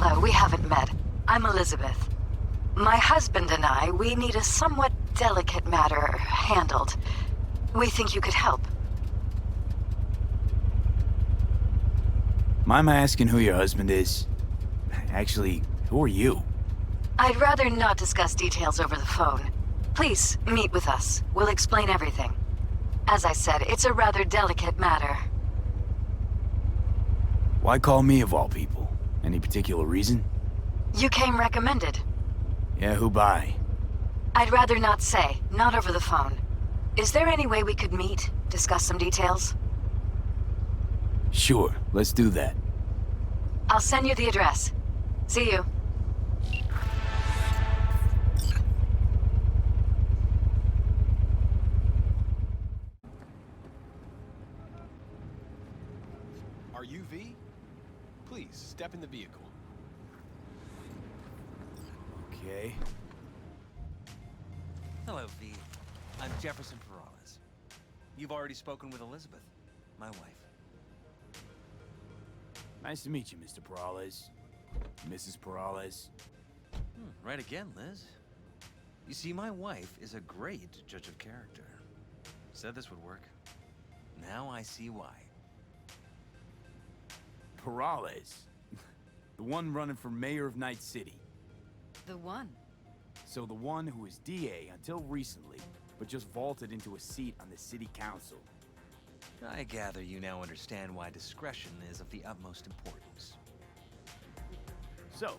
Hello, we haven't met. I'm Elizabeth. My husband and I, we need a somewhat delicate matter handled. We think you could help. Mind my asking who your husband is? Actually, who are you? I'd rather not discuss details over the phone. Please, meet with us. We'll explain everything. As I said, it's a rather delicate matter. Why call me of all people? Any particular reason? You came recommended. Yeah, who by? I'd rather not say, not over the phone. Is there any way we could meet, discuss some details? Sure, let's do that. I'll send you the address. See you. Are you V? Please, step in the vehicle. Okay. Hello, V. I'm Jefferson Perales. You've already spoken with Elizabeth, my wife. Nice to meet you, Mr. Perales. Mrs. Perales. Right again, Liz. You see, my wife is a great judge of character. Said this would work. Now I see why. Perales? The one running for mayor of Night City. The one. So the one who was DA until recently, but just vaulted into a seat on the city council. I gather you now understand why discretion is of the utmost importance. So,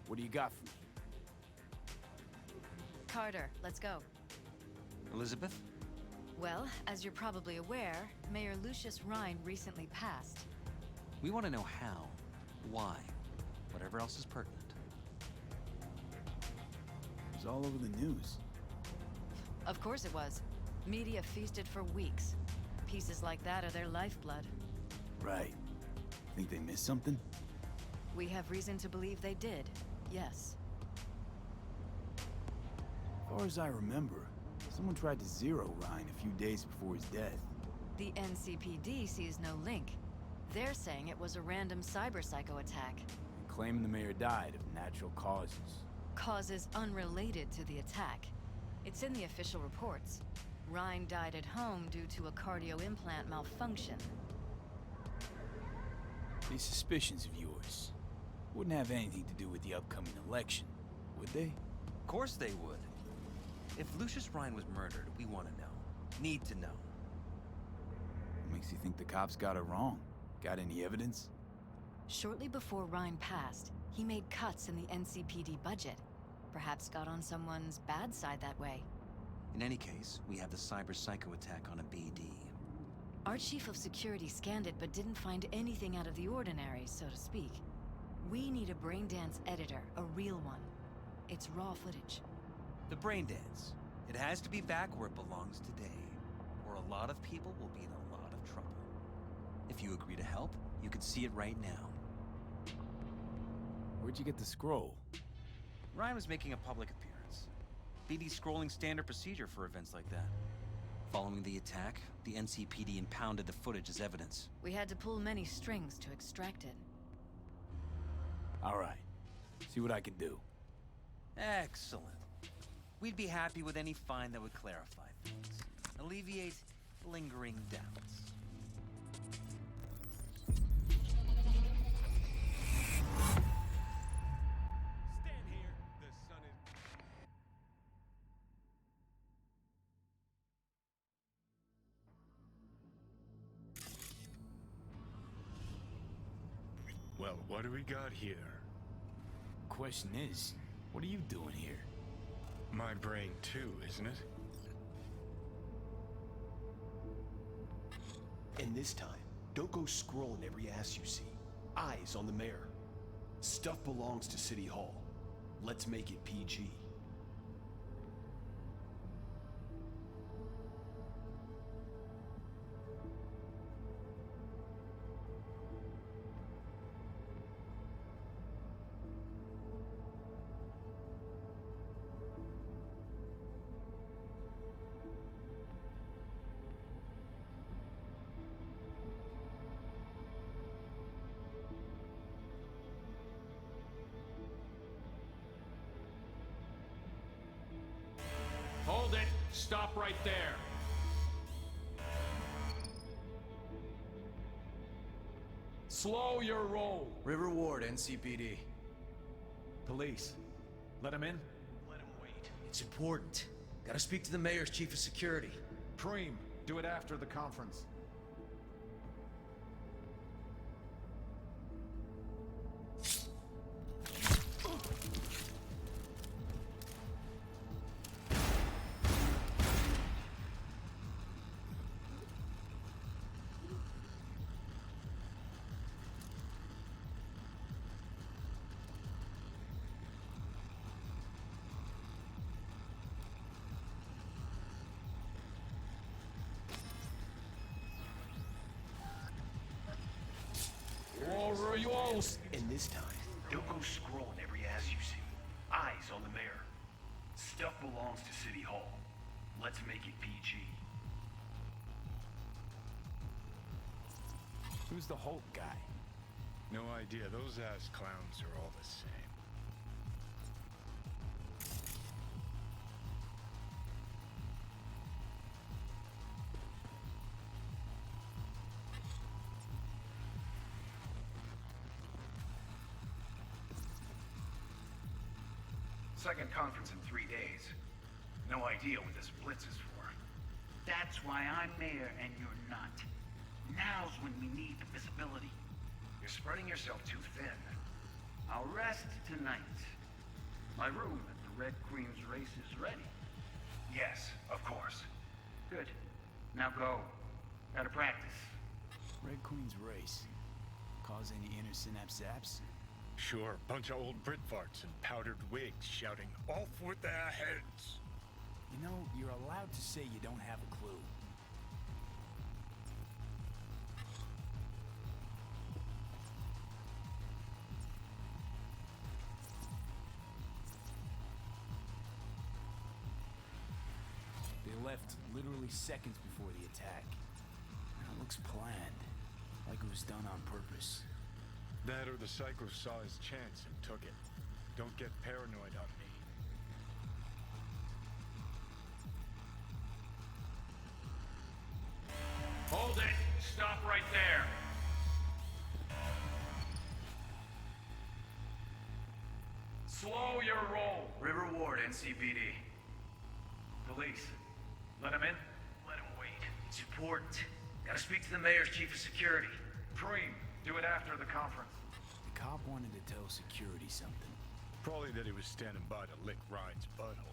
what do you got for me? Carter, let's go. Elizabeth? Well, as you're probably aware, Mayor Lucius Rhine recently passed. We want to know how, why, whatever else is pertinent. It was all over the news. Of course it was. Media feasted for weeks. Pieces like that are their lifeblood. Right. Think they missed something? We have reason to believe they did, yes. As far as I remember, someone tried to zero Ryan a few days before his death. The NCPD sees no link. They're saying it was a random cyber-psycho attack. Claiming the mayor died of natural causes. Causes unrelated to the attack. It's in the official reports. Rhine died at home due to a cardio implant malfunction. These suspicions of yours wouldn't have anything to do with the upcoming election, would they? Of course they would. If Lucius Rhine was murdered, we want to know. Need to know. What makes you think the cops got it wrong? Got any evidence? Shortly before Rhine passed, he made cuts in the NCPD budget. Perhaps got on someone's bad side that way. In any case, we have the cyber-psycho attack on a BD. Our chief of security scanned it but didn't find anything out of the ordinary, so to speak. We need a braindance editor, a real one. It's raw footage. The brain dance. It has to be back where it belongs today, or a lot of people will be in a lot of trouble. If you agree to help, you can see it right now. Where'd you get the scroll? Ryan was making a public appearance. BD scrolling standard procedure for events like that. Following the attack, the NCPD impounded the footage as evidence. We had to pull many strings to extract it. All right. See what I can do. Excellent. We'd be happy with any find that would clarify things, alleviate lingering doubts. Stand here. The sun is... Well, what do we got here? Question is, what are you doing here? My brain too, isn't it? And this time, don't go scrolling every ass you see. Eyes on the mayor. Stuff belongs to City Hall. Let's make it PG. Stop right there. Slow your roll. River Ward, NCPD. Police. Let him in? Let him wait. It's important. Gotta speak to the mayor's chief of security. Preem, do it after the conference. And this time, don't go scrolling every ass you see. Eyes on the mayor. Stuff belongs to City Hall. Let's make it PG. Who's the Hulk guy? No idea. Those ass clowns are all the same. Second conference in 3 days. No idea what this blitz is for. That's why I'm mayor and you're not. Now's when we need the visibility. You're spreading yourself too thin. I'll rest tonight. My room at the Red Queen's race is ready. Yes, of course. Good. Now go. Gotta practice. Red Queen's race. Cause any inner synapse zaps? Sure, bunch of old Brit farts in powdered wigs shouting, "Off with their heads!" You know, you're allowed to say you don't have a clue. They left literally seconds before the attack. It looks planned, like it was done on purpose. That or the Psycho saw his chance and took it. Don't get paranoid on me. Hold it! Stop right there! Slow your roll! River Ward, NCPD. Police. Let him in? Let him wait. It's important. Gotta speak to the mayor's chief of security. Preem, do it after the conference. The cop wanted to tell security something. Probably that he was standing by to lick Ryan's butthole.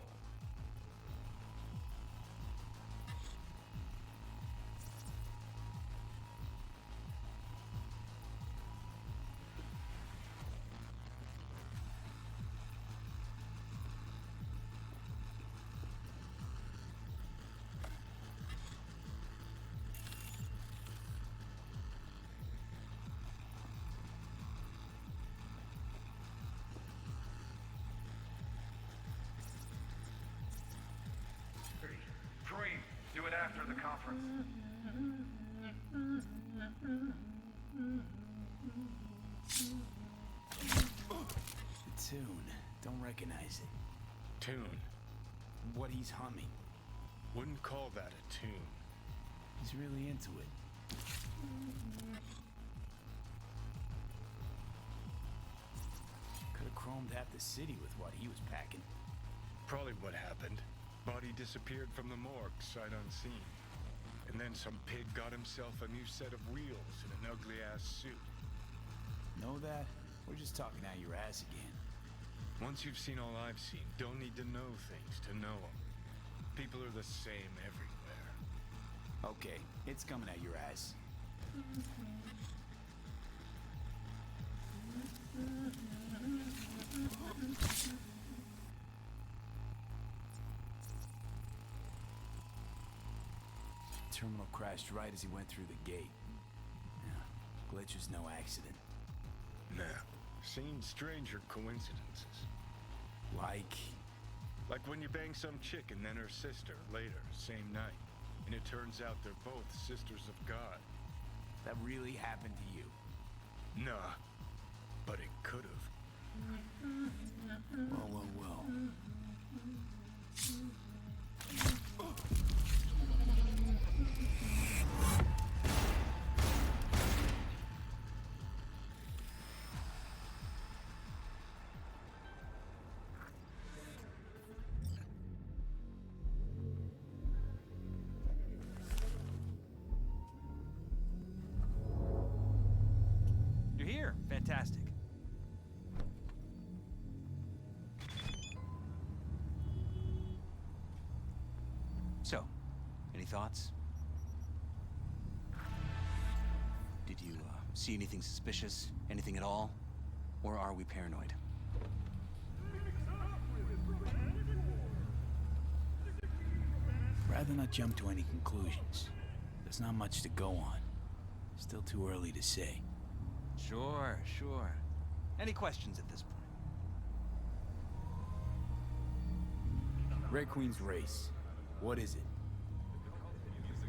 Preem, do it after the conference. The tune. Don't recognize it. Tune. What he's humming. Wouldn't call that a tune. He's really into it. Could have chromed half the city with what he was packing. Probably what happened. Body disappeared from the morgue, sight unseen. And then some pig got himself a new set of wheels and an ugly-ass suit. Know that? We're just talking out your ass again. Once you've seen all I've seen, don't need to know things to know them. People are the same everywhere. Okay, it's coming out your ass. Terminal crashed right as he went through the gate. Yeah, glitch was no accident. Nah, seen stranger coincidences. Like when you bang some chick and then her sister later, same night. And it turns out they're both sisters of God. That really happened to you? Nah, but it could've. Well. Any thoughts? Did you see anything suspicious? Anything at all? Or are we paranoid? Rather not jump to any conclusions. There's not much to go on. Still too early to say. Sure. Any questions at this point? Red Queen's race. What is it?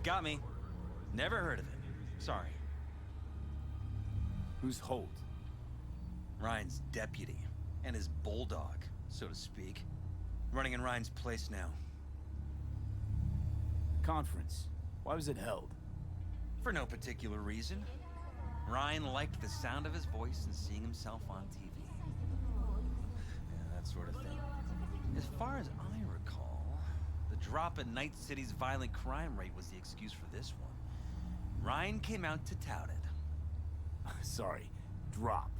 Got me. Never heard of it. Sorry. Who's Holt? Ryan's deputy. And his bulldog, so to speak. Running in Ryan's place now. Conference. Why was it held? For no particular reason. Ryan liked the sound of his voice and seeing himself on TV. Yeah, that sort of thing. As far as I recall, the drop in Night City's violent crime rate was the excuse for this one. Ryan came out to tout it. Sorry, drop.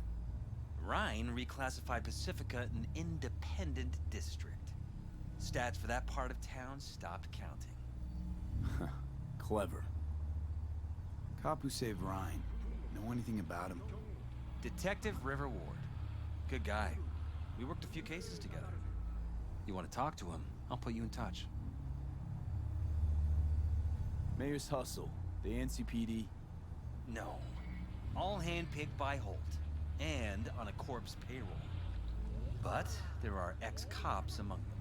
Ryan reclassified Pacifica an independent district. Stats for that part of town stopped counting. Clever. Cop who saved Ryan. Know anything about him? Detective River Ward. Good guy. We worked a few cases together. You want to talk to him? I'll put you in touch. Mayor's hustle. The NCPD? No. All handpicked by Holt. And on a corpse payroll. But there are ex-cops among them.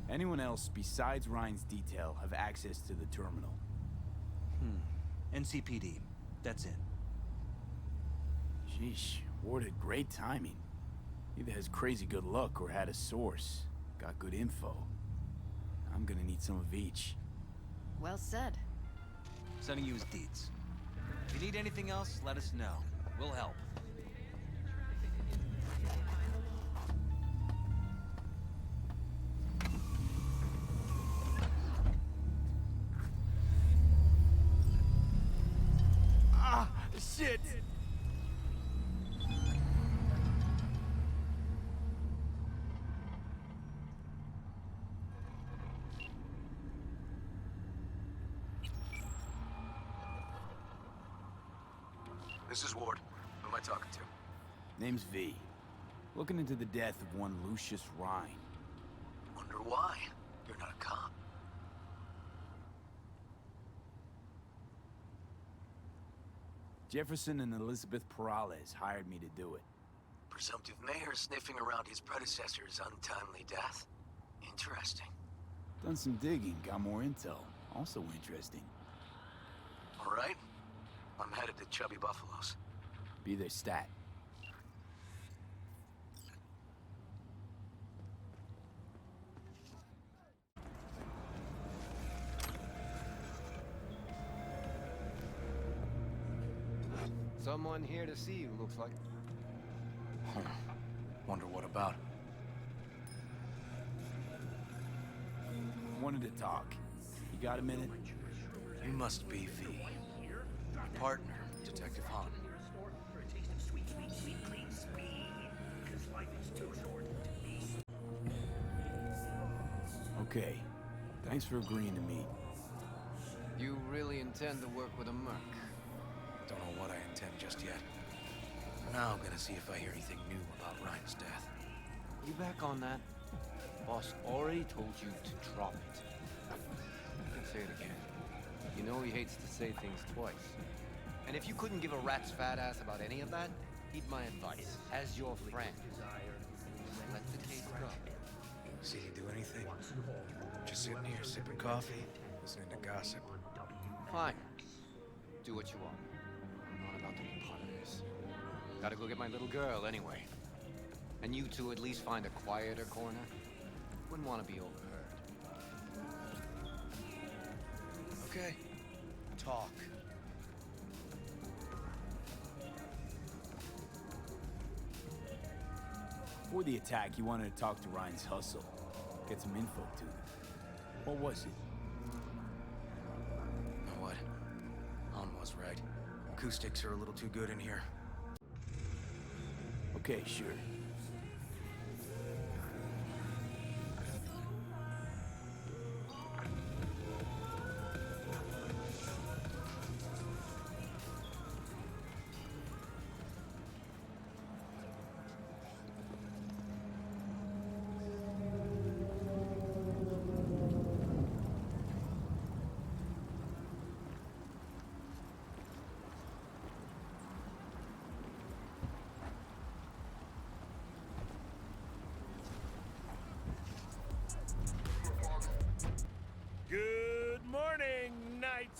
Anyone else besides Ryan's detail have access to the terminal? NCPD. That's it. Sheesh, Ward had great timing. Either has crazy good luck or had a source. Got good info. I'm gonna need some of each. Well said. Sending you his deeds. If you need anything else, let us know. We'll help. Ah, shit! This is Ward. Who am I talking to? Name's V. Looking into the death of one Lucius Rhine. Wonder why? You're not a cop. Jefferson and Elizabeth Perales hired me to do it. Presumptive mayor sniffing around his predecessor's untimely death. Interesting. Done some digging, got more intel. Also interesting. All right. I'm headed to Chubby Buffaloes. Be their stat. Someone here to see you, looks like. Wonder what about? Wanted to talk. You got a minute? You must be V. Your partner, Detective Hahn. Okay. Thanks for agreeing to meet. You really intend to work with a merc? Don't know what I intend just yet. Now I'm gonna see if I hear anything new about Ryan's death. You back on that? Boss already told you to drop it. You can say it again. You know he hates to say things twice. And if you couldn't give a rat's fat ass about any of that, heed my advice. As your friend, let the case go. See you do anything? Just sitting here sipping coffee, listening to gossip. Fine. Do what you want. I'm not about to be part of this. Gotta go get my little girl anyway. And you two at least find a quieter corner. Wouldn't want to be overheard. Okay. Talk. Before the attack, you wanted to talk to Ryan's hustle. Get some info to them. What was it? Know what? Han was right. Acoustics are a little too good in here. Okay, sure.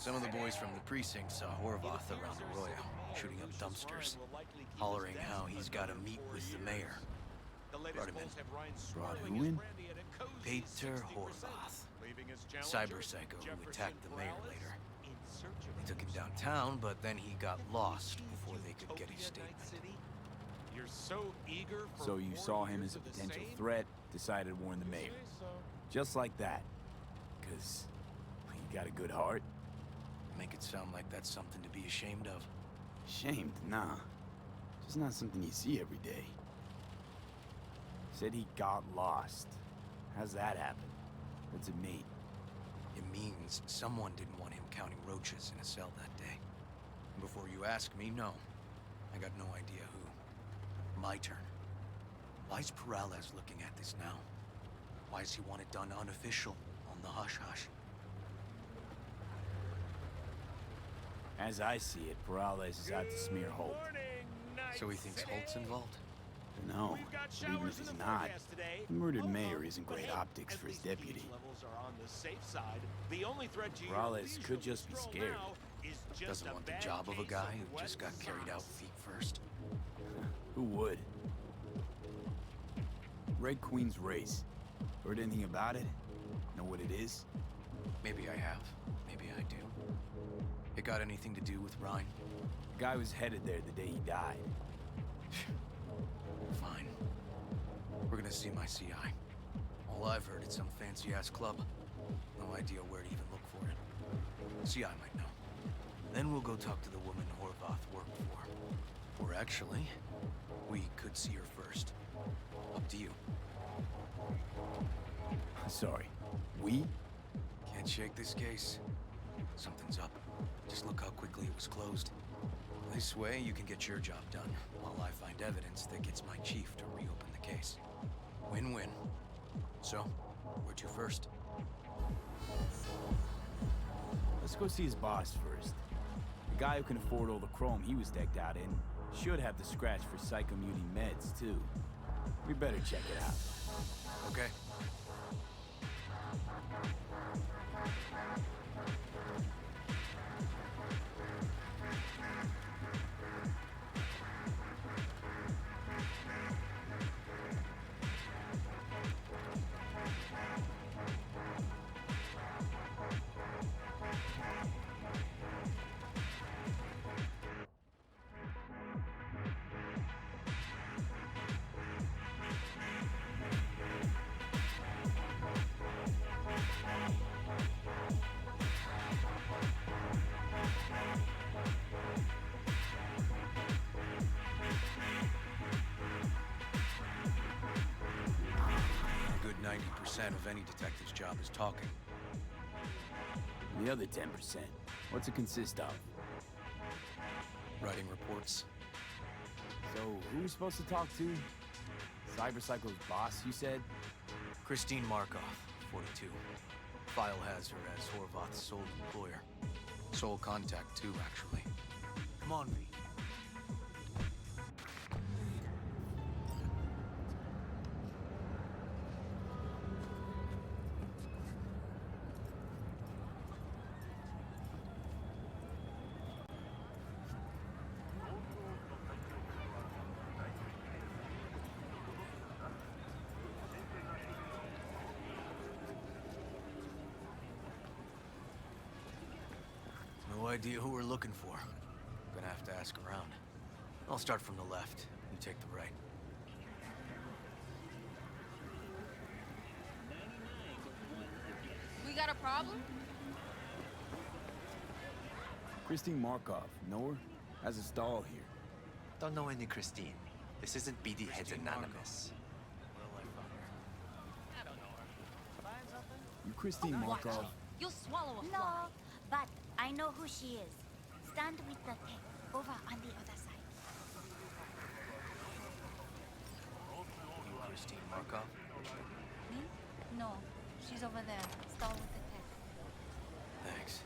Some of the boys from the precinct saw Horvath around Arroyo, shooting up dumpsters, hollering how he's got to meet with the mayor. Brought him in. Brought who in? Peter Horvath, cyber psycho who attacked the mayor later. They took him downtown, but then he got lost before they could get his statement. So you saw him as a potential threat, decided to warn the mayor. Just like that. 'Cause you got a good heart. Make it sound like that's something to be ashamed of. Ashamed? Nah. Just not something you see every day. Said he got lost. How's that happen? What's it mean? It means someone didn't want him counting roaches in a cell that day. And before you ask me, no. I got no idea who. My turn. Why's Peralez looking at this now? Why does he want it done unofficial, on the hush-hush? As I see it, Peralez is out to smear Holt. So he thinks Holt's involved? No, even if he's not, the murdered mayor isn't great optics for his deputy. Peralez could just be scared. Doesn't want the job of a guy who just got carried out feet first. Who would? Red Queen's race. Heard anything about it? Know what it is? Maybe I have. Maybe I do. It got anything to do with Ryan? The guy was headed there the day he died. Fine. We're gonna see my CI. All I've heard is some fancy-ass club. No idea where to even look for it. CI might know. Then we'll go talk to the woman Horvath worked for. Or actually, we could see her first. Up to you. Sorry. We? Can't shake this case. Something's up. Just look how quickly it was closed. This way, you can get your job done, while I find evidence that gets my chief to reopen the case. Win-win. So, where to first? Let's go see his boss first. The guy who can afford all the chrome he was decked out in should have the scratch for psychomuting meds, too. We better check it out. Okay. A good 90% of any detective's job is talking. The other 10%, what's it consist of? Writing reports. So, who are we supposed to talk to? Cyberpsycho's boss, you said? Christine Markov, 42. File has her as Horvath's sole employer. Sole contact, too, actually. Come on, V. No idea who we're looking for. Gonna have to ask around. I'll start from the left. You take the right. We got a problem? Christine Markov, know her? Has a stall here. Don't know any Christine. This isn't BD Heads Anonymous. You Christine Markov? You'll swallow a fly. No, but I know who she is. Stand with the tech over on the other side. You Christine Markov? Me? No. She's over there. Stall with the tech. Thanks.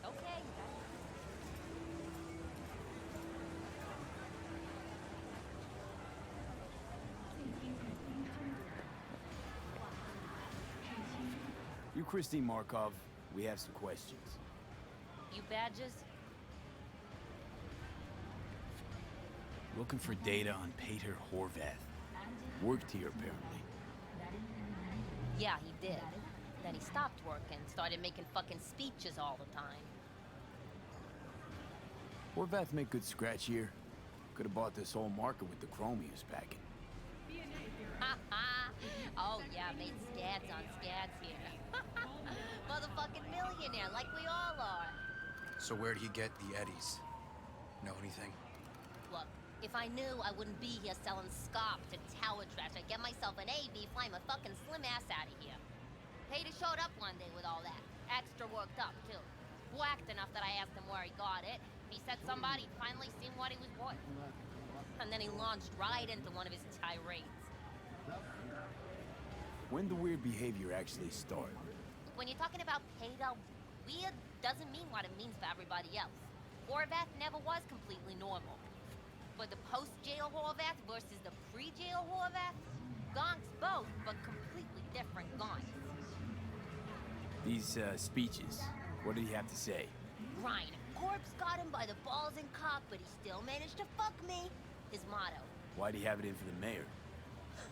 Okay. Christine Markov, we have some questions. You badges? Looking for data on Peter Horvath. Worked here, apparently. Yeah, he did. Then he stopped working, started making fucking speeches all the time. Horvath make good scratch here. Could have bought this whole market with the chrome he was packing. Oh yeah, made scads on scads here. Motherfucking millionaire, like we all are. So where'd he get the eddies? Know anything? Look, if I knew, I wouldn't be here selling scop to tower trash. I'd get myself an AV, fly my fucking slim ass out of here. Peter showed up one day with all that. Extra worked up, too. Whacked enough that I asked him where he got it. He said somebody finally seen what he was worth. And then he launched right into one of his tirades. When the weird behavior actually started? When you're talking about Peter, weird doesn't mean what it means for everybody else. Horvath never was completely normal. But the post-jail Horvath versus the pre-jail Horvath? Gonks both, but completely different gonks. These, speeches, what did he have to say? Ryan, Corpse got him by the balls and cock, but he still managed to fuck me. His motto. Why'd he have it in for the mayor?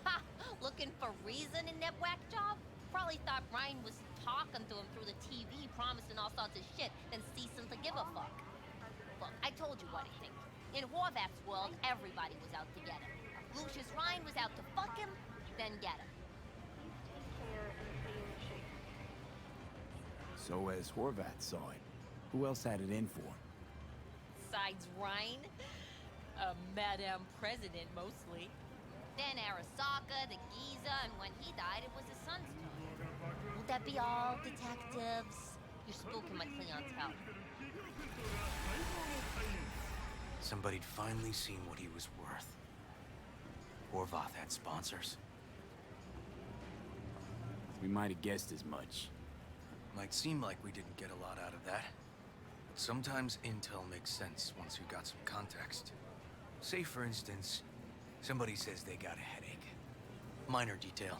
Ha! Looking for reason in that whack job? Probably thought Ryan was talking to him through the TV, promising all sorts of shit, then ceasing to give a fuck. Look, I told you what I think. In Horvath's world, everybody was out to get him. Lucius Ryan was out to fuck him, then get him. So as Horvath saw it, who else had it in for him? Besides Ryan? Madame President, mostly. Then Arasaka, the Giza, and when he died, it was his son's turn. Would that be all, detectives? You're spooking my clientele. Somebody'd finally seen what he was worth. Horvath had sponsors. We might have guessed as much. Might seem like we didn't get a lot out of that. But sometimes intel makes sense once you got some context. Say, for instance, somebody says they got a headache. Minor detail.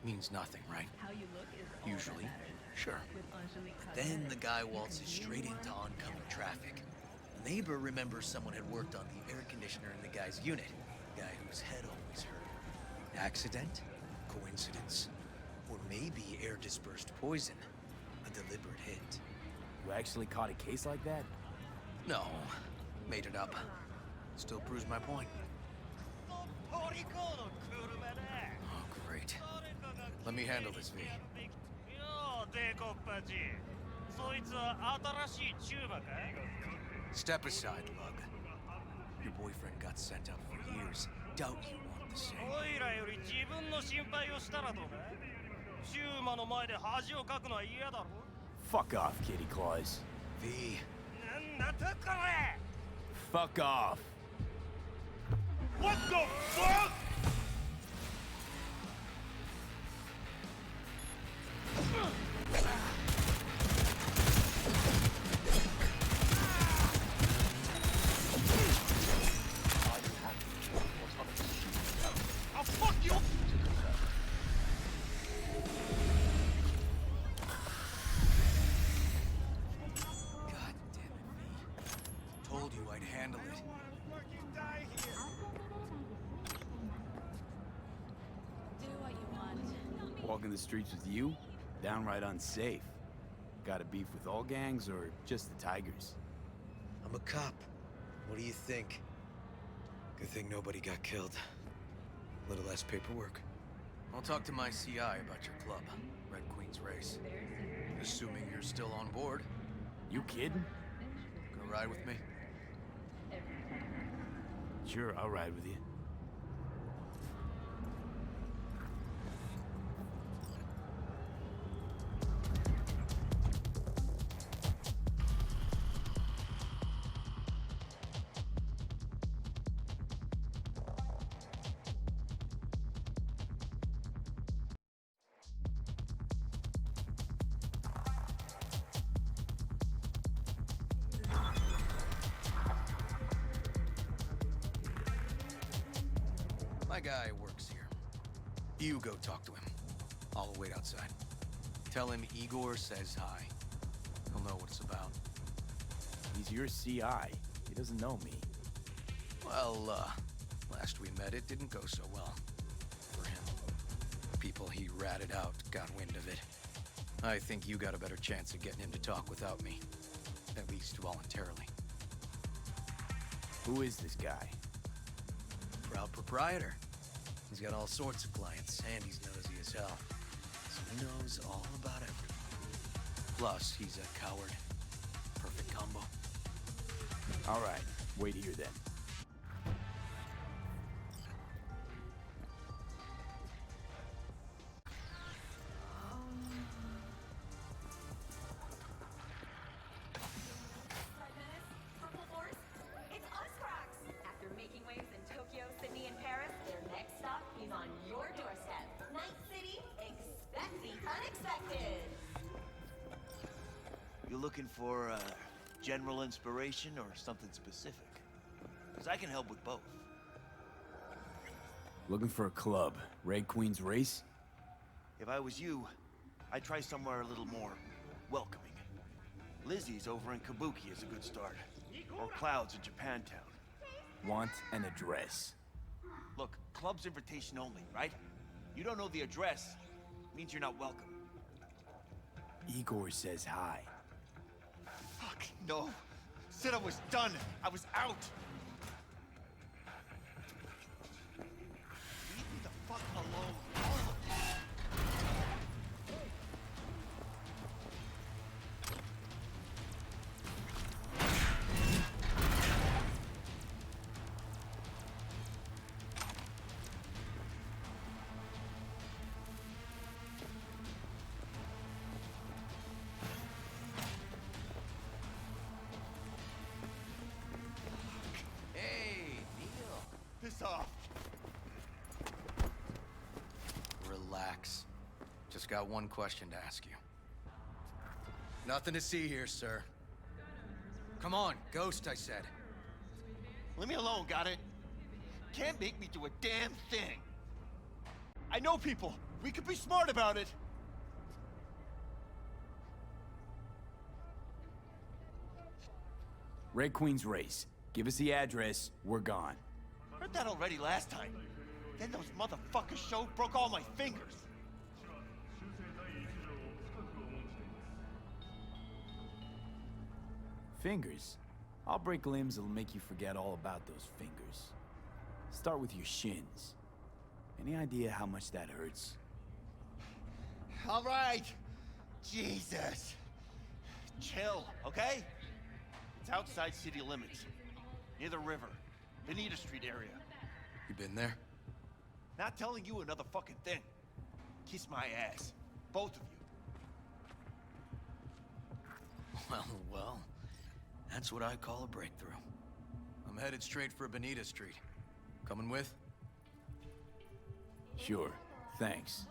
Means nothing, right? How you look is all Usually, that matters. sure. But then the guy waltzes straight into oncoming traffic. A neighbor remembers someone had worked on the air conditioner in the guy's unit. The guy whose head always hurt. Accident? Coincidence? Or maybe air-dispersed poison. A deliberate hit. You actually caught a case like that? No. Made it up. Still proves my point. Oh, great. Let me handle this, V. Step aside, Lug. Your boyfriend got sent up for years. Doubt you want the same. Fuck off, Kitty Claus. V. Fuck off. What the fuck?! I'll fuck you! God damn it, V. Told you I'd handle it. Do what you want. Walking the streets with you? Downright unsafe. Got a beef with all gangs or just the Tigers? I'm a cop. What do you think? Good thing nobody got killed. A little less paperwork. I'll talk to my CI about your club, Red Queen's Race. Assuming you're still on board. You kidding? Gonna ride with me? Sure, I'll ride with you. My guy works here. You go talk to him. I'll wait outside. Tell him Igor says hi. He'll know what it's about. He's your CI. He doesn't know me. Well, last we met, it didn't go so well. For him. People he ratted out got wind of it. I think you got a better chance of getting him to talk without me. At least voluntarily. Who is this guy? Proud proprietor. He's got all sorts of clients, and he's nosy as hell. So he knows all about everyone. Plus, he's a coward. Perfect combo. All right, wait here then. Looking for general inspiration or something specific? Because I can help with both. Looking for a club. Red Queen's Race? If I was you, I'd try somewhere a little more welcoming. Lizzie's over in Kabuki is a good start. Or Cloud's in Japantown. Want an address. Look, club's invitation only, right? You don't know the address, means you're not welcome. Igor says hi. Fuck, no. Said I was done. I was out. Leave me the fuck alone. All of you. Off. Relax. Just got one question to ask you. Nothing to see here, sir. Come on, Ghost, I said. Leave me alone, got it? Can't make me do a damn thing. I know people. We could be smart about it. Red Queen's Race. Give us the address, we're gone. Heard that already last time. Then those motherfuckers showed, broke all my fingers. Fingers? I'll break limbs that'll make you forget all about those fingers. Start with your shins. Any idea how much that hurts? All right. Jesus. Chill, okay? It's outside city limits. Near the river. Benita Street area. You been there? Not telling you another fucking thing. Kiss my ass. Both of you. Well. That's what I call a breakthrough. I'm headed straight for Benita Street. Coming with? Sure. Thanks.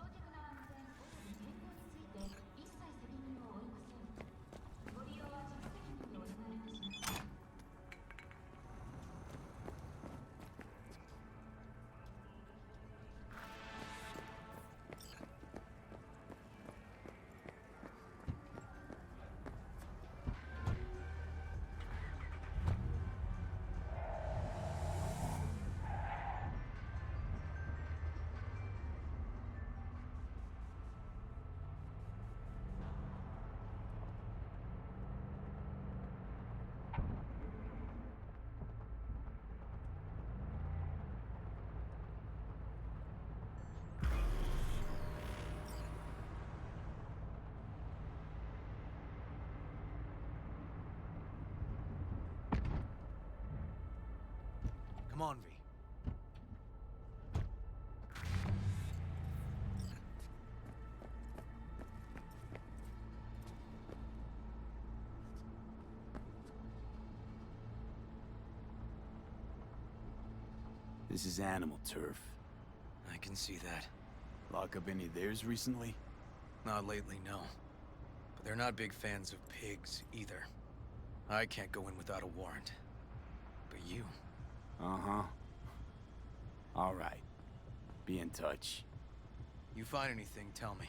Come on, V. This is animal turf. I can see that. Lock up any of theirs recently? Not lately, no. But they're not big fans of pigs, either. I can't go in without a warrant. But you... Uh-huh. All right. Be in touch. You find anything, tell me.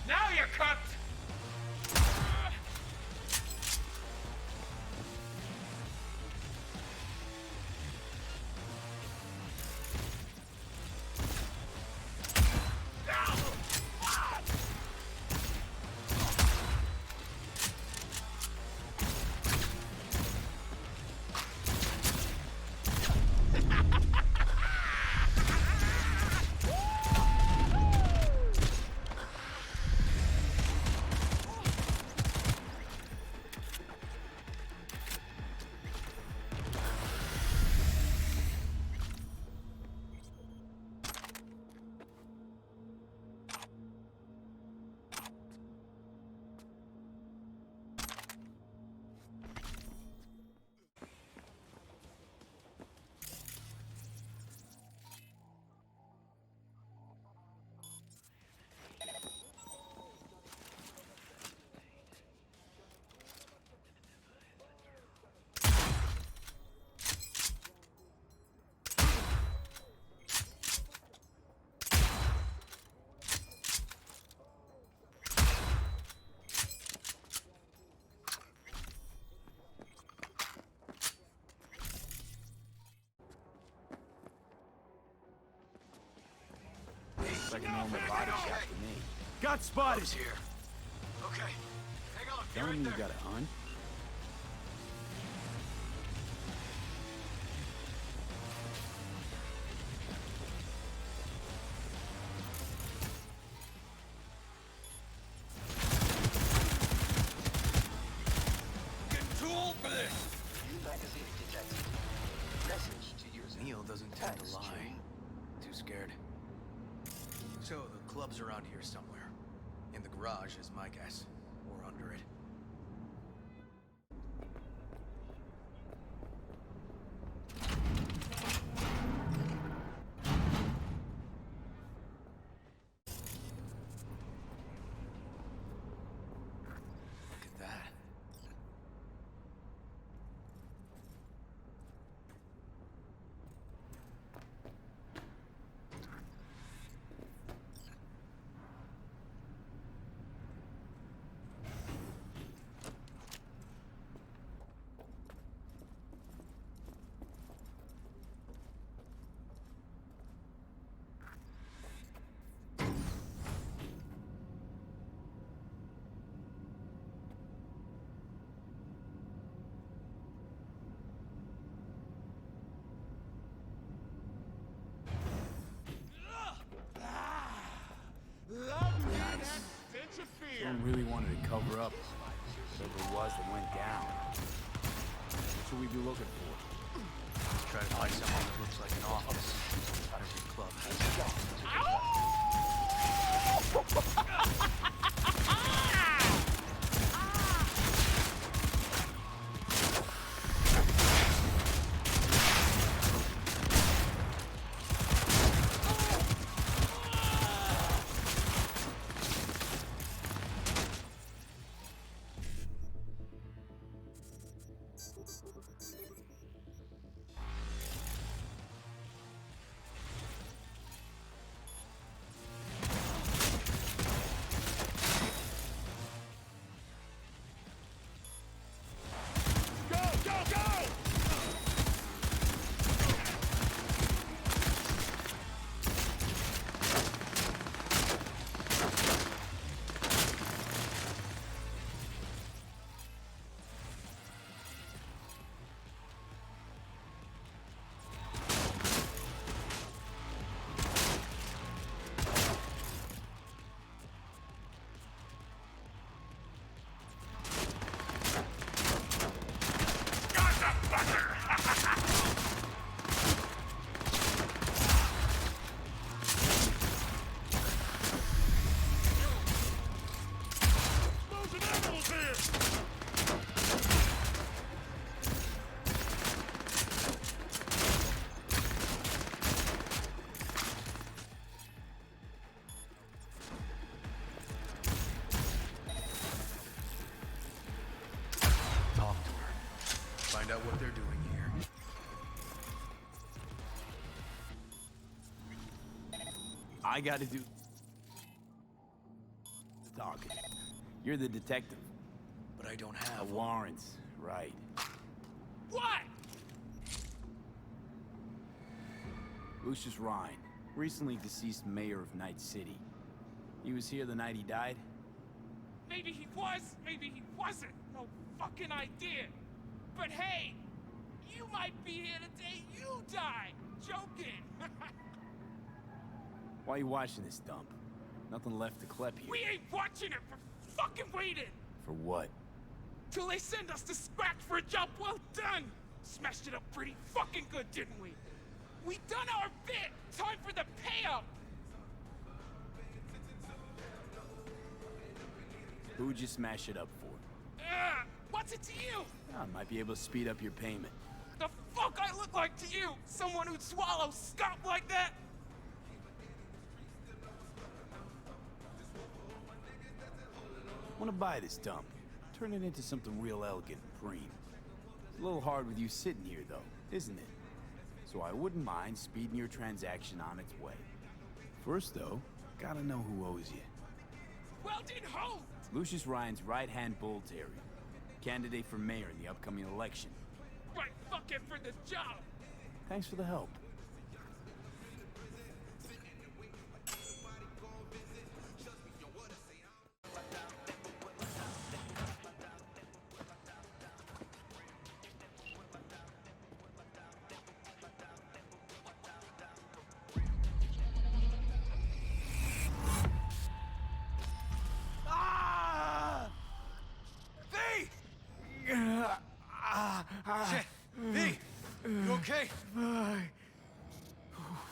Now you're cooked! Like a normal body shot to me. Got spotted here. Okay. Hang on. Telling me you got a hunt? Getting too old for this! Neil doesn't tend to lie. Too scared. So the club's around here somewhere. In the garage is my guess. Or under it. Look at that. Someone really wanted to cover up whatever it was that went down. What should we be looking for? Let's try to find someone that looks like an office. Every club has out what they're doing here. I gotta do... talking. You're the detective. But I don't have warrants, right. What? Lucius Rhine, recently deceased mayor of Night City. He was here the night he died? Maybe he was, maybe he wasn't. No fucking idea. But hey, you might be here the day you die. Joking. Why are you watching this dump? Nothing left to clep here. We ain't watching it. We're fucking waiting. For what? Till they send us to scratch for a job well done. Smashed it up pretty fucking good, didn't we? We done our bit. Time for the payout. Who'd you smash it up for? What's it to you? I might be able to speed up your payment. The fuck I look like to you? Someone who'd swallow scop like that? Want to buy this dump. Turn it into something real elegant and preem. It's a little hard with you sitting here, though, isn't it? So I wouldn't mind speeding your transaction on its way. First, though, gotta know who owes you. Well, did who? Lucius Ryan's right-hand bull terrier. Candidate for mayor in the upcoming election. Right fucking for the job. Thanks for the help. Shit! V! You okay?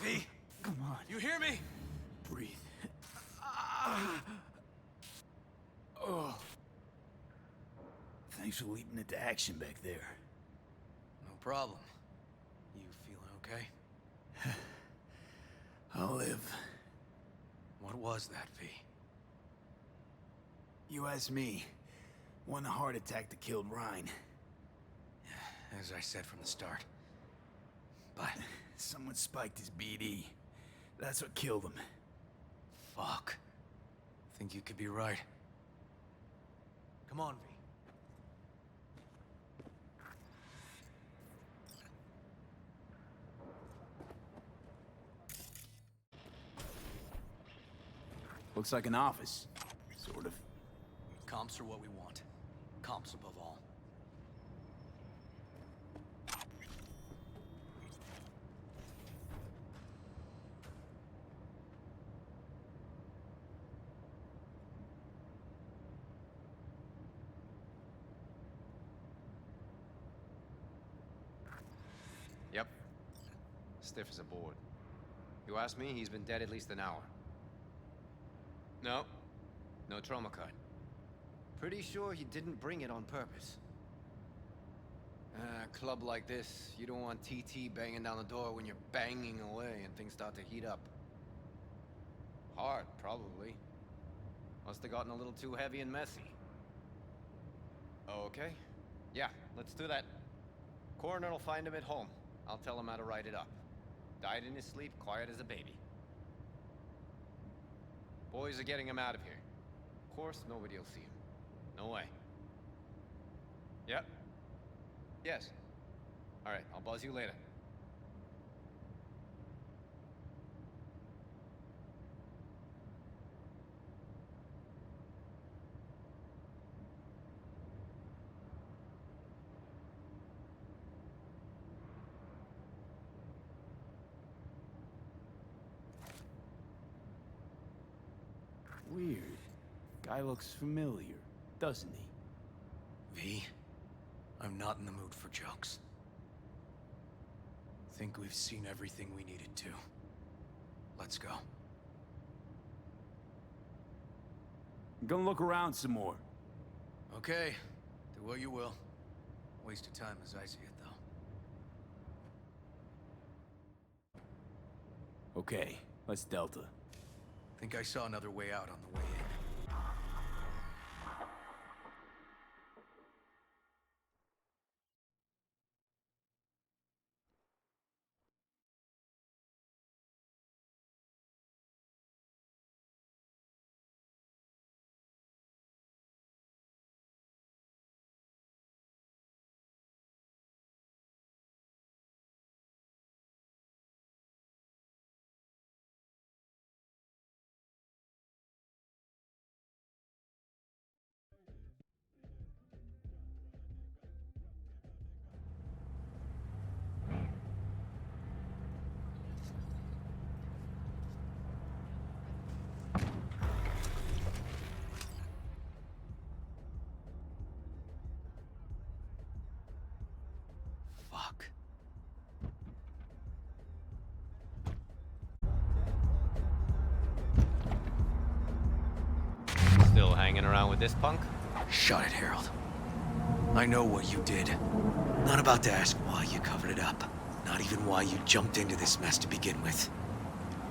V! Come on. You hear me? Breathe. Oh. Thanks for leaping into action back there. No problem. You feeling okay? I'll live. What was that, V? You asked me. One heart attack that killed Ryan. As I said from the start. But... someone spiked his BD. That's what killed him. Fuck. Think you could be right. Come on, V. Looks like an office. Sort of. Comps are what we want. Comps above all. Yep. Stiff as a board. You ask me, he's been dead at least an hour. No. No trauma card. Pretty sure he didn't bring it on purpose. A club like this, you don't want TT banging down the door when you're banging away and things start to heat up. Hard, probably. Must have gotten a little too heavy and messy. Okay. Yeah, let's do that. Coroner will find him at home. I'll tell him how to write it up. Died in his sleep, quiet as a baby. Boys are getting him out of here. Of course, nobody will see him. No way. Yep. Yes. All right, I'll buzz you later. Weird. Guy looks familiar, doesn't he? V, I'm not in the mood for jokes. Think we've seen everything we needed to. Let's go. I'm gonna look around some more. Okay, do what you will. Waste of time as I see it, though. Okay, let's Delta. Think I saw another way out on the way in. Still hanging around with this punk? Shut it, Harold. I know what you did. Not about to ask why you covered it up. Not even why you jumped into this mess to begin with.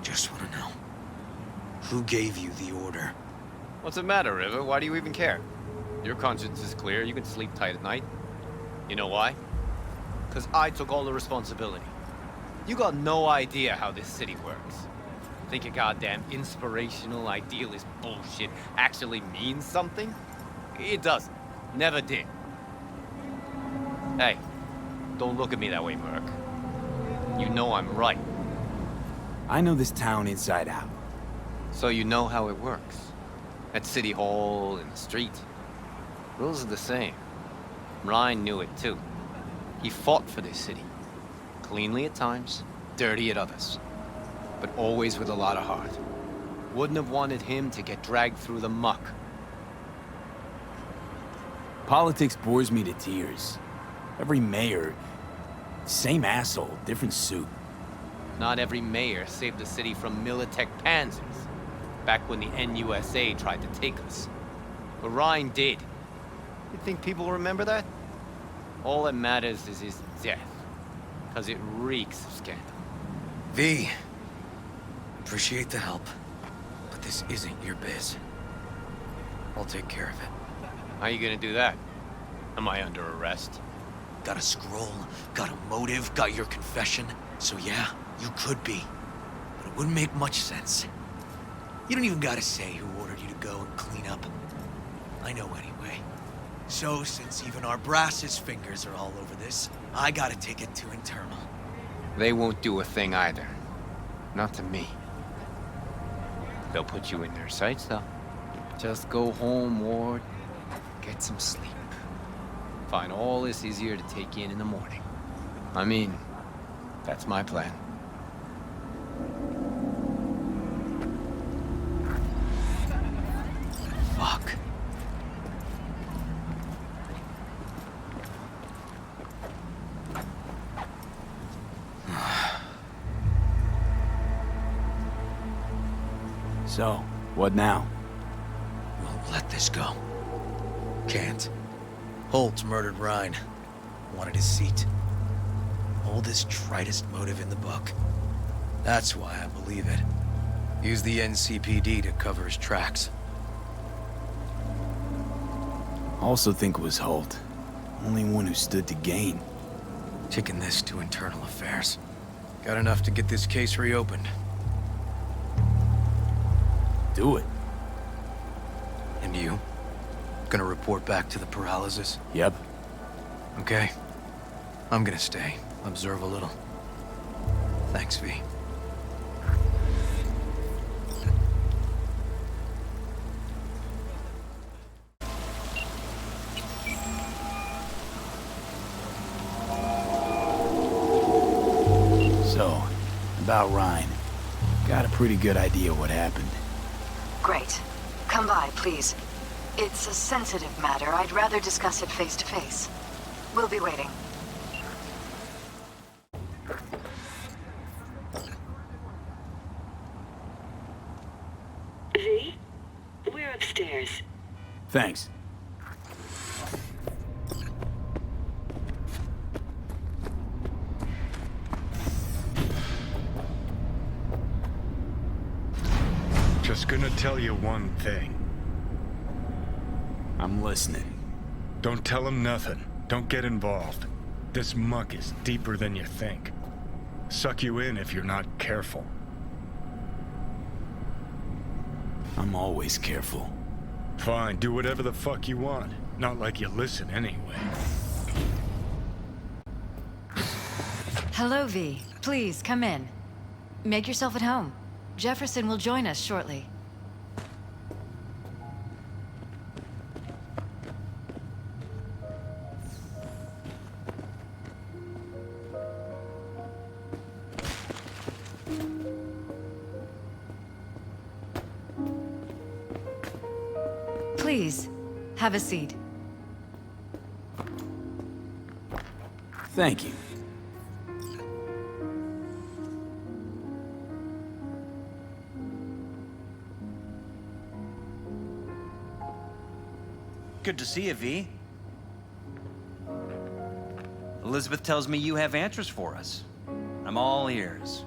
Just want to know. Who gave you the order? What's the matter, River? Why do you even care? Your conscience is clear. You can sleep tight at night. You know why? Because I took all the responsibility. You got no idea how this city works. Think your goddamn inspirational, idealist bullshit actually means something? It doesn't. Never did. Hey, don't look at me that way, Merc. You know I'm right. I know this town inside out. So you know how it works. At City Hall, in the street. Rules are the same. Ryan knew it too. He fought for this city. Cleanly at times, dirty at others. But always with a lot of heart. Wouldn't have wanted him to get dragged through the muck. Politics bores me to tears. Every mayor, same asshole, different suit. Not every mayor saved the city from Militech pansies. Back when the NUSA tried to take us. But Ryan did. You think people remember that? All that matters is his death. Because it reeks of scandal. V. Appreciate the help. But this isn't your biz. I'll take care of it. How you gonna do that? Am I under arrest? Got a scroll, got a motive, got your confession. So yeah, you could be. But it wouldn't make much sense. You don't even gotta say who ordered you to go and clean up. I know anyway. So, since even our brass's fingers are all over this, I gotta take it to internal. They won't do a thing either. Not to me. They'll put you in their sights, though. Just go home, Ward. Get some sleep. Find all this easier to take in the morning. I mean, that's my plan. Fuck. So, what now? Won't let this go. Can't. Holt murdered Ryan. Wanted his seat. Oldest, tritest motive in the book. That's why I believe it. Use the NCPD to cover his tracks. Also think it was Holt. Only one who stood to gain. Taking this to internal affairs. Got enough to get this case reopened. Do it. And you? Gonna report back to the paralysis? Yep. Okay. I'm gonna stay. Observe a little. Thanks, V. So, about Ryan. Got a pretty good idea what happened. Great. Come by, please. It's a sensitive matter. I'd rather discuss it face to face. We'll be waiting. V? We're upstairs. Thanks. Just gonna tell you one thing. I'm listening. Don't tell him nothing. Don't get involved. This muck is deeper than you think. Suck you in if you're not careful. I'm always careful. Fine, do whatever the fuck you want. Not like you listen anyway. Hello, V. Please, come in. Make yourself at home. Jefferson will join us shortly. Please, have a seat. Thank you. Good to see you, V. Elizabeth tells me you have answers for us. I'm all ears.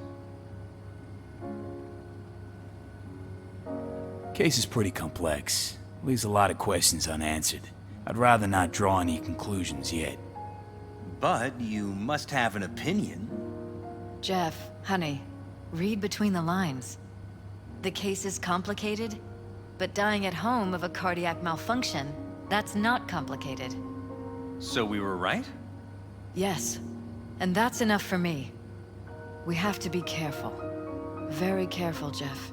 Case is pretty complex. Leaves a lot of questions unanswered. I'd rather not draw any conclusions yet. But you must have an opinion. Jeff, honey, read between the lines. The case is complicated, but dying at home of a cardiac malfunction, that's not complicated. So we were right? Yes, and that's enough for me. We have to be careful. Very careful, Jeff.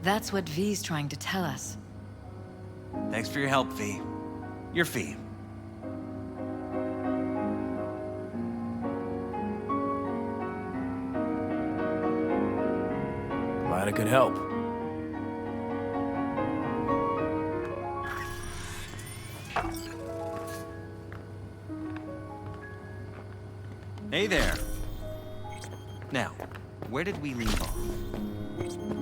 That's what V's trying to tell us. Thanks for your help, V. Your fee. Glad I could help. Hey there. Now, where did we leave off?